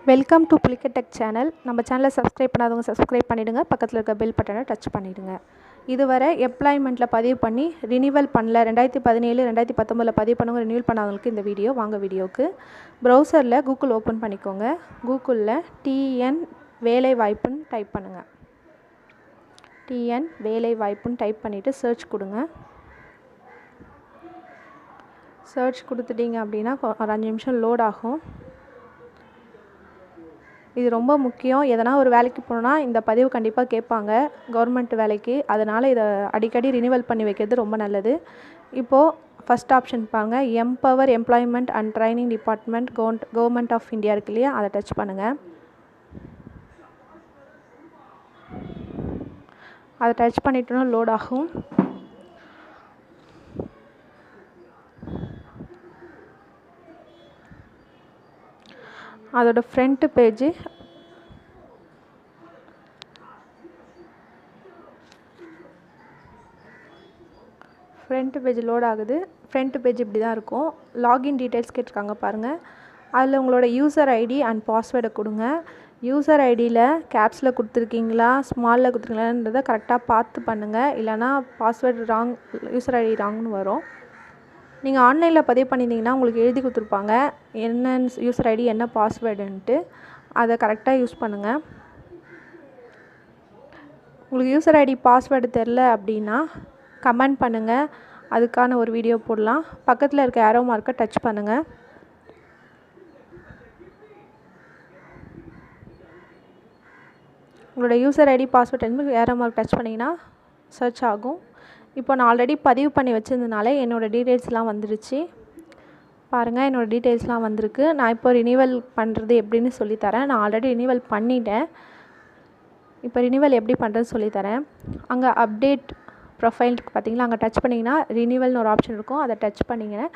Welcome to புலிக்க tech channel. நம்ம சேனலை சப்ஸ்கிரைப் பண்ணாதவங்க சப்ஸ்கிரைப் பண்ணிவிடுங்க. பக்கத்தில் இருக்க பெல் பட்டனை டச் பண்ணிவிடுங்க. இதுவரை எம்ப்ளாய்மெண்ட்டில் பதிவு பண்ணி ரினிவல் பண்ணல 2017 2019 பதிவு பண்ணவங்க ரினியூவல் பண்ணாதவங்களுக்கு இந்த வீடியோ. வாங்க வீடியோவுக்கு. ப்ரௌசரில் கூகுள் ஓப்பன் பண்ணிக்கோங்க. கூகுளில் டிஎன் வேலைவாய்ப்புன்னு டைப் பண்ணுங்கள். டிஎன் வேலைவாய்ப்புன்னு டைப் பண்ணிவிட்டு சர்ச் கொடுங்க. சர்ச் கொடுத்துட்டிங்க அப்படின்னா ஒரு 5 நிமிஷம் லோட் ஆகும். இது ரொம்ப முக்கியம். எதனா ஒரு வேலைக்கு போனோன்னா இந்த பதிவு கண்டிப்பாக கேட்பாங்க, கவர்மெண்ட் வேலைக்கு. அதனால் இதை அடிக்கடி ரினிவல் பண்ணி வைக்கிறது ரொம்ப நல்லது. இப்போது ஃபஸ்ட் ஆப்ஷன் பாருங்கள், empower employment and training department government of India இருக்கு இல்லையா, அதை டச் பண்ணுங்கள். அதை டச் பண்ணிட்டோன்னா லோட் ஆகும். அதோட ஃப்ரண்ட் பேஜ் லோட் ஆகுது. ஃப்ரண்ட் பேஜ் இப்படி தான் இருக்கும். லாகின் டீட்டெயில்ஸ் கேட்டிருக்காங்க பாருங்கள். அதில் உங்களோட யூசர் ஐடி அண்ட் பாஸ்வேர்டை கொடுங்க. யூசர் ஐடியில் கேப்ஸில் கொடுத்துருக்கீங்களா ஸ்மாலில் கொடுத்துருக்கீங்களான்றதை கரெக்டாக பார்த்து பண்ணுங்கள். இல்லைனா பாஸ்வேர்டு ராங், யூசர் ஐடி ராங்னு வரும். நீங்கள் ஆன்லைனில் பதிவு பண்ணியிருந்தீங்கன்னா உங்களுக்கு எழுதி கொடுத்துருப்பாங்க என்ன யூசர் ஐடி என்ன பாஸ்வேர்டுன்ட்டு. அதை கரெக்டாக யூஸ் பண்ணுங்கள். உங்களுக்கு யூசர் ஐடி பாஸ்வேர்டு தெரில அப்படின்னா கமெண்ட் பண்ணுங்கள், அதுக்கான ஒரு வீடியோ போடலாம். பக்கத்தில் இருக்க ஏரோ மார்க்கை டச் பண்ணுங்கள். உங்களோட user ID password arrow mark touch பண்ணிங்கன்னா சர்ச் ஆகும். இப்போ நான் ஆல்ரெடி பதிவு பண்ணி வச்சுருந்தனால என்னோடய டீட்டெயில்ஸ்லாம் வந்துடுச்சு. பாருங்கள், என்னோடய டீட்டெயில்ஸ்லாம் வந்திருக்கு. நான் இப்போ ரினிவல் பண்ணுறது எப்படின்னு சொல்லித்தரேன். நான் ஆல்ரெடி ரினிவல் பண்ணிட்டேன். இப்போ ரினிவல் எப்படி பண்ணுறதுன்னு சொல்லித்தரேன். அங்கே அப்டேட் ப்ரொஃபைலுக்கு பார்த்தீங்களா, அங்கே டச் பண்ணிங்கன்னா ரினிவல்னு ஒரு ஆப்ஷன் இருக்கும். அதை டச் பண்ணிங்கன்னா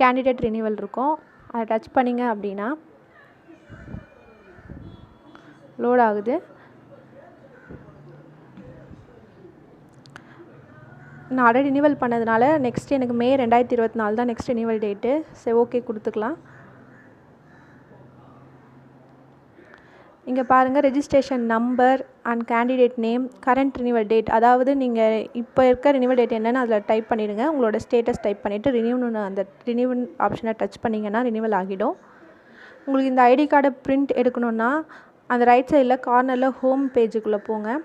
கேண்டிடேட் ரினிவல் இருக்கும். அதை டச் பண்ணிங்க அப்படின்னா லோட் ஆகுது. நான் ஆல்ரெடி ரினிவல் பண்ணதுனால நெக்ஸ்ட் எனக்கு மே 2024 தான் நெக்ஸ்ட் ரினிவல் டேட்டு. சரி, ஓகே கொடுத்துக்கலாம். இங்கே பாருங்கள், registration number and candidate name, current renewal date. அதாவது நீங்கள் இப்போ இருக்க ரினிவல் டேட் என்னென்னு அதில் டைப் பண்ணிவிடுங்க. உங்களோட ஸ்டேட்டஸ் டைப் பண்ணிவிட்டு ரினியூன்னு அந்த ரினியூவல் ஆப்ஷனை டச் பண்ணிங்கன்னா ரினிவல் ஆகிடும். உங்களுக்கு இந்த ஐடி கார்டை பிரிண்ட் எடுக்கணுன்னா அந்த ரைட் சைடில் கார்னரில் ஹோம் பேஜுக்குள்ளே போங்க.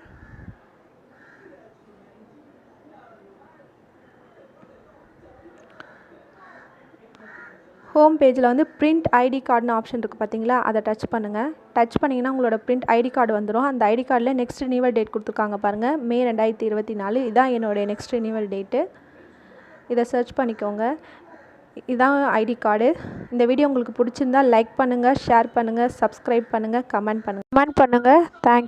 ஹோம் பேஜில் வந்து பிரிண்ட் ஐடி கார்டுன்னு ஆப்ஷன் இருக்குது பார்த்தீங்களா, அதை டச் பண்ணுங்கள். டச் பண்ணிங்கன்னா உங்களோட பிரிண்ட் ஐடி கார்டு வந்துடும். அந்த ஐடி கார்டில் நெக்ஸ்ட் ரினிவல் டேட் கொடுத்துருக்காங்க பாருங்கள், மே 2024. இதான் என்னுடைய நெக்ஸ்ட் ரினிவல் டேட்டு. இதை சர்ச் பண்ணிக்கோங்க. இதான் ஐடி கார்டு. இந்த வீடியோ உங்களுக்கு பிடிச்சிருந்தால் லைக் பண்ணுங்கள், ஷேர் பண்ணுங்கள், சப்ஸ்கிரைப் பண்ணுங்கள், கமெண்ட் பண்ணுங்கள். தேங்க்ஸ்.